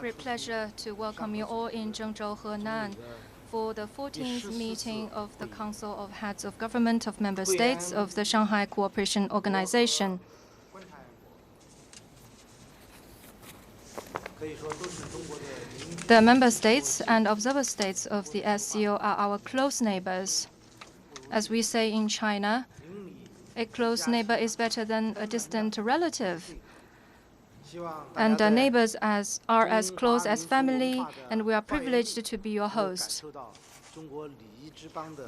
Great pleasure to welcome you all in Zhengzhou, Henan, for the 14th meeting of the Council of Heads of Government of Member States of the Shanghai Cooperation Organization. The member states and observer states of the SCO are our close neighbors. As we say in China, a close neighbor is better than a distant relative. And our neighbors are as close as family, and we are privileged to be your host.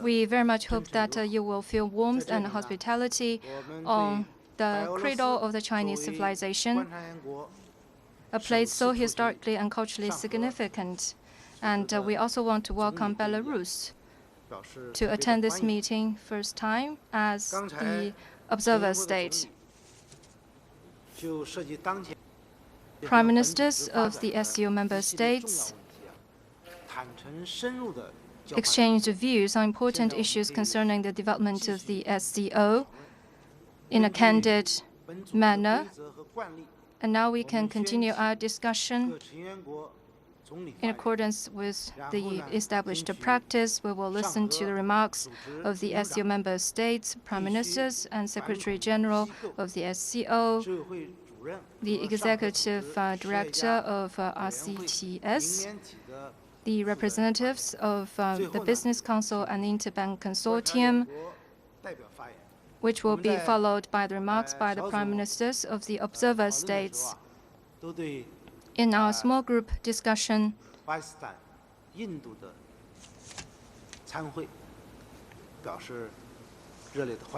We very much hope that you will feel warmth and hospitality on the cradle of the Chinese civilization, a place so historically and culturally significant. And we also want to welcome Belarus to attend this meeting first time as the observer state. Prime Ministers of the SCO member states exchanged views on important issues concerning the development of the SCO in a candid manner. And now we can continue our discussion in accordance with the established practice. We will listen to the remarks of the SCO member states, Prime Ministers, and Secretary General of the SCO, the Executive Director of RCTS, the representatives of the Business Council and the Interbank Consortium, which will be followed by the remarks by the Prime Ministers of the observer states. In our small group discussion,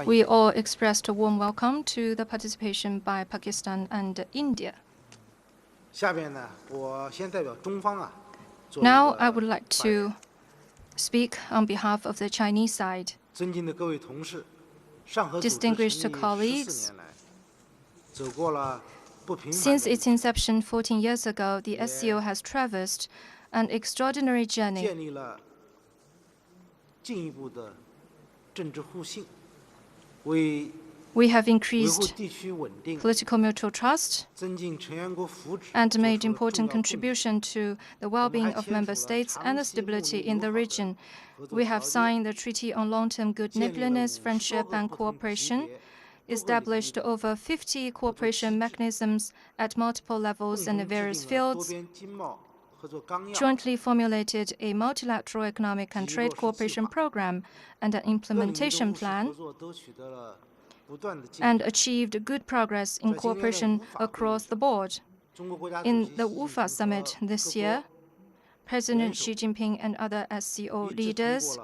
we all expressed a warm welcome to the participation by Pakistan and India. Now I would like to speak on behalf of the Chinese side. Distinguished colleagues, since its inception 14 years ago, the SCO has traversed an extraordinary journey. We have increased political mutual trust and made important contribution to the well-being of member states and the stability in the region. We have signed the Treaty on Long-Term Good Neighborliness, Friendship and Cooperation, established over 50 cooperation mechanisms at multiple levels and in various fields, jointly formulated a multilateral economic and trade cooperation program and an implementation plan, and achieved good progress in cooperation across the board. In the Ufa summit this year, President Xi Jinping and other SCO leaders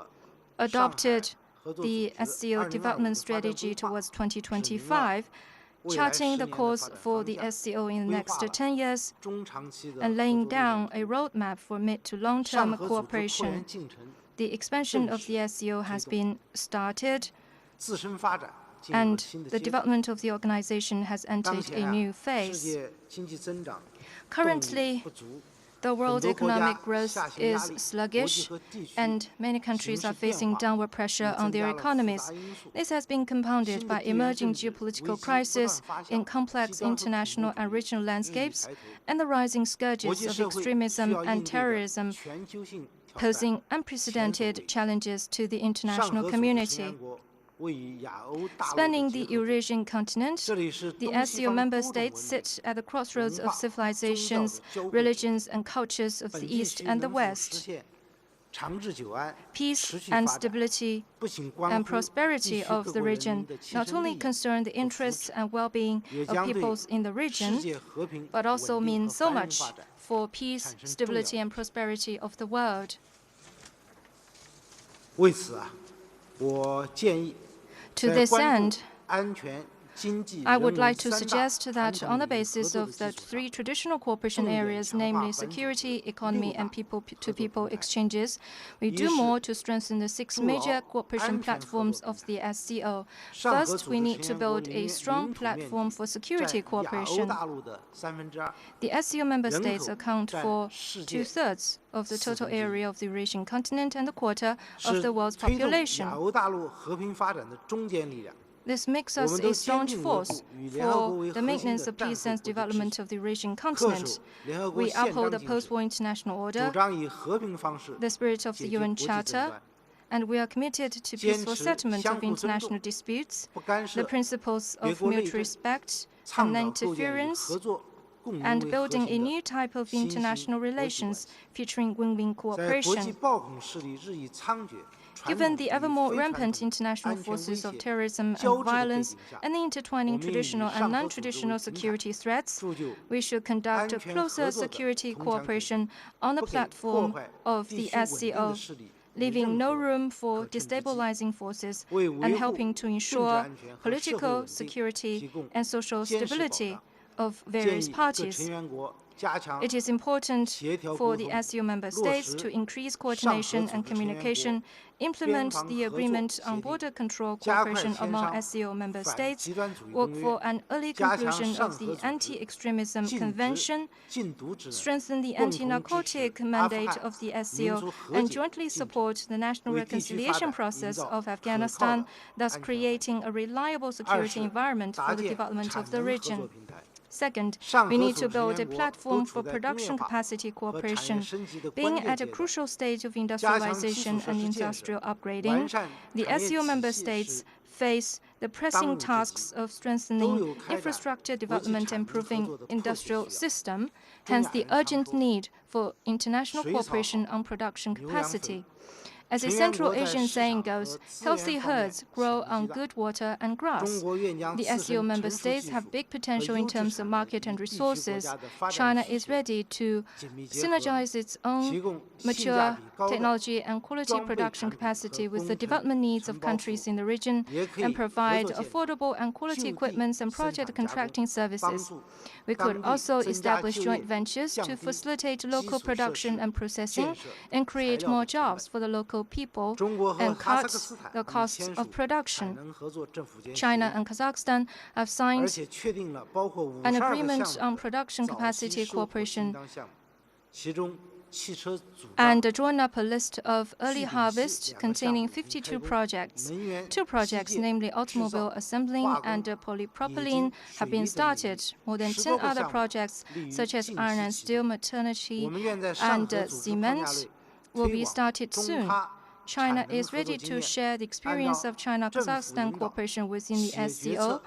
adopted the SCO development strategy towards 2025, charting the course for the SCO in the next 10 years and laying down a roadmap for mid to long-term cooperation. The expansion of the SCO has been started, and the development of the organization has entered a new phase. Currently, the world economic growth is sluggish, and many countries are facing downward pressure on their economies. This has been compounded by emerging geopolitical crises in complex international and regional landscapes and the rising scourges of extremism and terrorism, posing unprecedented challenges to the international community. Spanning the Eurasian continent, the SCO member states sit at the crossroads of civilizations, religions, and cultures of the East and the West. Peace and stability and prosperity of the region not only concern the interests and well-being of peoples in the region, but also mean so much for peace, stability, and prosperity of the world. To this end, I would like to suggest that on the basis of the three traditional cooperation areas, namely security, economy, and people-to-people exchanges, we do more to strengthen the 6 major cooperation platforms of the SCO. First, we need to build a strong platform for security cooperation. The SCO member states account for 2/3 of the total area of the Eurasian continent and a quarter of the world's population. This makes us a staunch force for the maintenance of peace and development of the Eurasian continent. We uphold the post-war international order, the spirit of the UN Charter, and we are committed to peaceful settlement of international disputes, the principles of mutual respect and non-interference, and building a new type of international relations featuring win-win cooperation. Given the ever more rampant international forces of terrorism and violence and the intertwining traditional and non-traditional security threats, we should conduct a closer security cooperation on the platform of the SCO, leaving no room for destabilizing forces and helping to ensure political security and social stability of various parties. It is important for the SCO member states to increase coordination and communication, implement the agreement on border control cooperation among SCO member states, work for an early conclusion of the Anti-Extremism Convention, strengthen the anti-narcotic mandate of the SCO, and jointly support the national reconciliation process of Afghanistan, thus creating a reliable security environment for the development of the region. Second, we need to build a platform for production capacity cooperation. Being at a crucial stage of industrialization and industrial upgrading, the SCO member states face the pressing tasks of strengthening infrastructure development and improving industrial system, hence the urgent need for international cooperation on production capacity. As a Central Asian saying goes, healthy herds grow on good water and grass. The SCO member states have big potential in terms of market and resources. China is ready to synergize its own mature technology and quality production capacity with the development needs of countries in the region and provide affordable and quality equipment and project contracting services. We could also establish joint ventures to facilitate local production and processing and create more jobs for the local people and cut the costs of production. China and Kazakhstan have signed an agreement on production capacity cooperation and drawn up a list of early harvest containing 52 projects. 2 projects, namely automobile assembling and polypropylene, have been started. More than 10 other projects, such as iron and steel, maternity, and cement, will be started soon. China is ready to share the experience of China-Kazakhstan cooperation within the SCO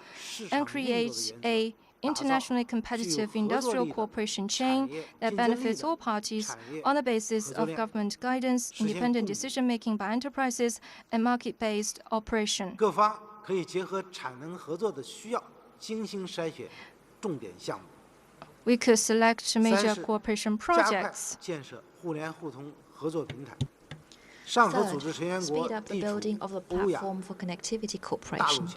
and create an internationally competitive industrial cooperation chain that benefits all parties on the basis of government guidance, independent decision-making by enterprises, and market-based operation. We could select major cooperation projects. Third, speed up the building of the platform for connectivity cooperation.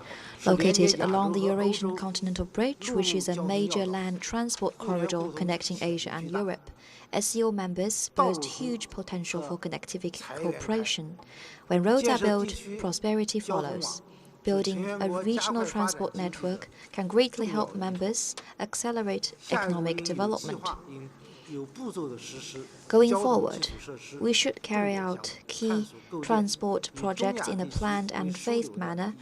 Located along the Eurasian Continental Bridge, which is a major land transport corridor connecting Asia and Europe, SCO members boast huge potential for connectivity cooperation. When roads are built, prosperity follows. Building a regional transport network can greatly help members accelerate economic development. Going forward, we should carry out key transport projects in a planned and phased manner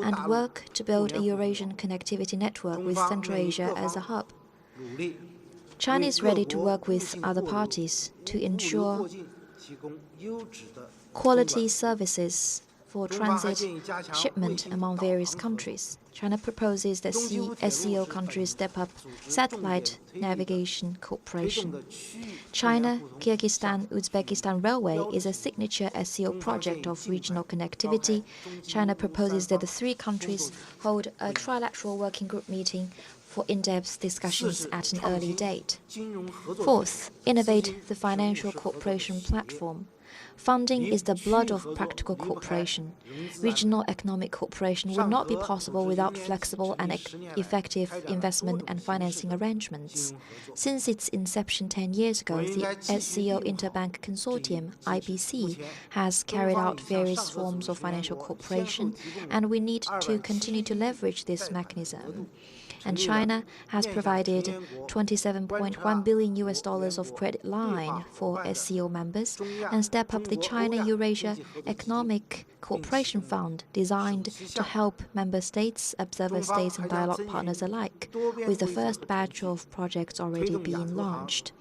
and work to build a Eurasian connectivity network with Central Asia as a hub. China is ready to work with other parties to ensure quality services for transit shipment among various countries. China proposes that SCO countries step up satellite navigation cooperation. China, Kyrgyzstan, Uzbekistan Railway is a signature SCO project of regional connectivity. China proposes that the 3 countries hold a trilateral working group meeting for in-depth discussions at an early date. Fourth, innovate the financial cooperation platform. Funding is the blood of practical cooperation. Regional economic cooperation would not be possible without flexible and effective investment and financing arrangements. Since its inception 10 years ago, the SCO Interbank Consortium, IBC, has carried out various forms of financial cooperation, and we need to continue to leverage this mechanism. and China has provided $27.1 billion of credit line for SCO members and step up the China-Eurasia Economic Cooperation Fund designed to help member states, observer states, and dialogue partners alike, with the first batch of projects already being launched.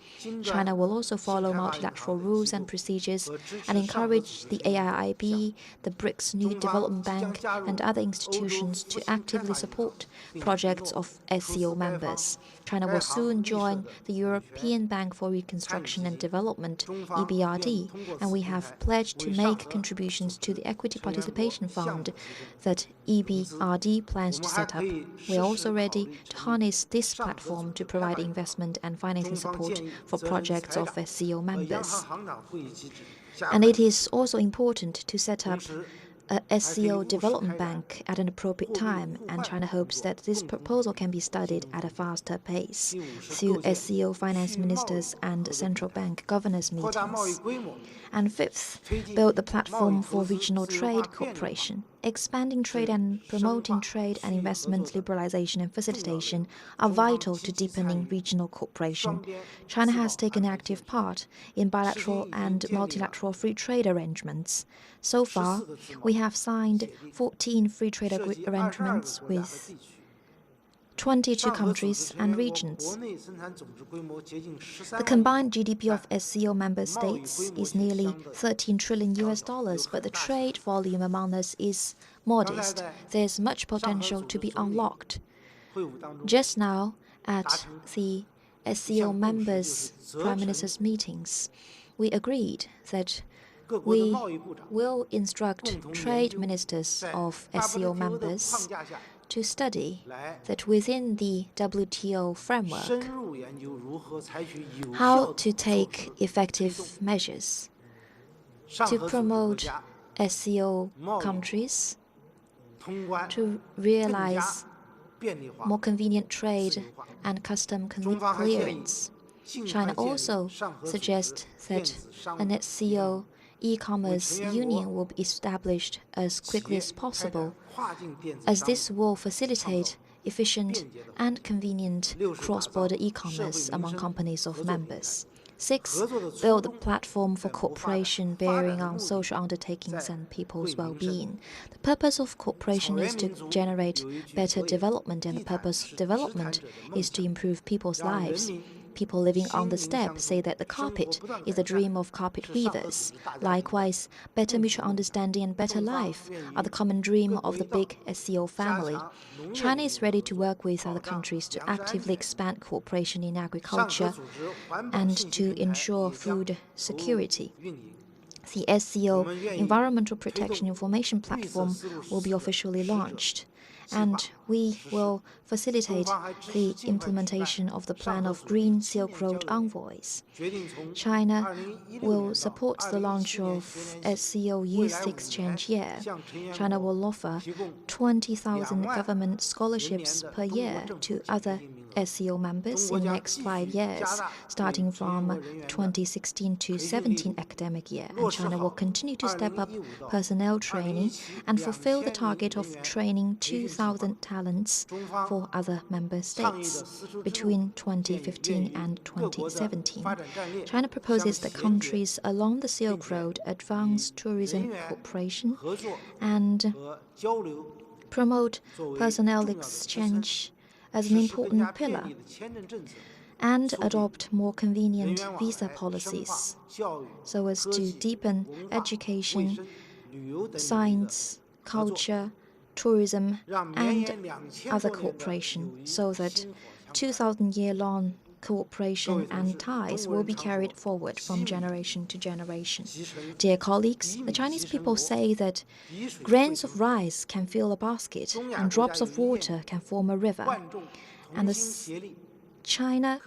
China will also follow multilateral rules and procedures and encourage the AIIB, the BRICS New Development Bank, and other institutions to actively support projects of SCO members. China will soon join the European Bank for Reconstruction and Development, EBRD, and we have pledged to make contributions to the Equity Participation Fund that EBRD plans to set up. We are also ready to harness this platform to provide investment and financing support for projects of SCO members. And it is also important to set up a SCO development bank at an appropriate time, and China hopes that this proposal can be studied at a faster pace through SCO finance ministers and central bank governors meetings. And fifth, build the platform for regional trade cooperation. Expanding trade and promoting trade and investment liberalization and facilitation are vital to deepening regional cooperation. China has taken active part in bilateral and multilateral free trade arrangements. So far, we have signed 14 free trade arrangements with 22 countries and regions. The combined GDP of SCO member states is nearly $13 trillion, but the trade volume among us is modest. There's much potential to be unlocked. Just now, at the SCO members' prime ministers' meetings, we agreed that we will instruct trade ministers of SCO members to study that within the WTO framework, how to take effective measures to promote SCO countries to realize more convenient trade and custom clearance. China also suggests that an SCO e-commerce union will be established as quickly as possible, as this will facilitate efficient and convenient cross-border e-commerce among companies of members. 6. Build a platform for cooperation bearing on social undertakings and people's well-being. The purpose of cooperation is to generate better development, and the purpose of development is to improve people's lives. People living on the steppe say that the carpet is the dream of carpet weavers. Likewise, better mutual understanding and better life are the common dream of the big SCO family. China is ready to work with other countries to actively expand cooperation in agriculture and to ensure food security. The SCO Environmental Protection Information Platform will be officially launched, and we will facilitate the implementation of the plan of Green Silk Road Envoys. China will support the launch of SCO Youth Exchange Year. China will offer 20,000 government scholarships per year to other SCO members in the next 5 years, starting from 2016 to 17 academic year. And China will continue to step up personnel training and fulfill the target of training 2,000 talents for other member states between 2015 and 2017. China proposes that countries along the Silk Road advance tourism cooperation and promote personnel exchange as an important pillar, and adopt more convenient visa policies so as to deepen education, science, culture, tourism, and other cooperation, so that 2,000-year-long cooperation and ties will be carried forward from generation to generation. Dear colleagues, the Chinese people say that grains of rice can fill a basket and drops of water can form a river. And China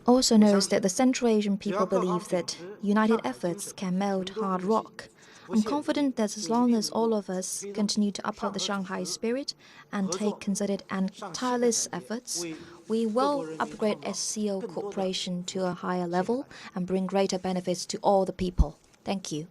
also knows that the Central Asian people believe that united efforts can melt hard rock. I'm confident that as long as all of us continue to uphold the Shanghai spirit and take concerted and tireless efforts, we will upgrade SCO cooperation to a higher level and bring greater benefits to all the people. Thank you.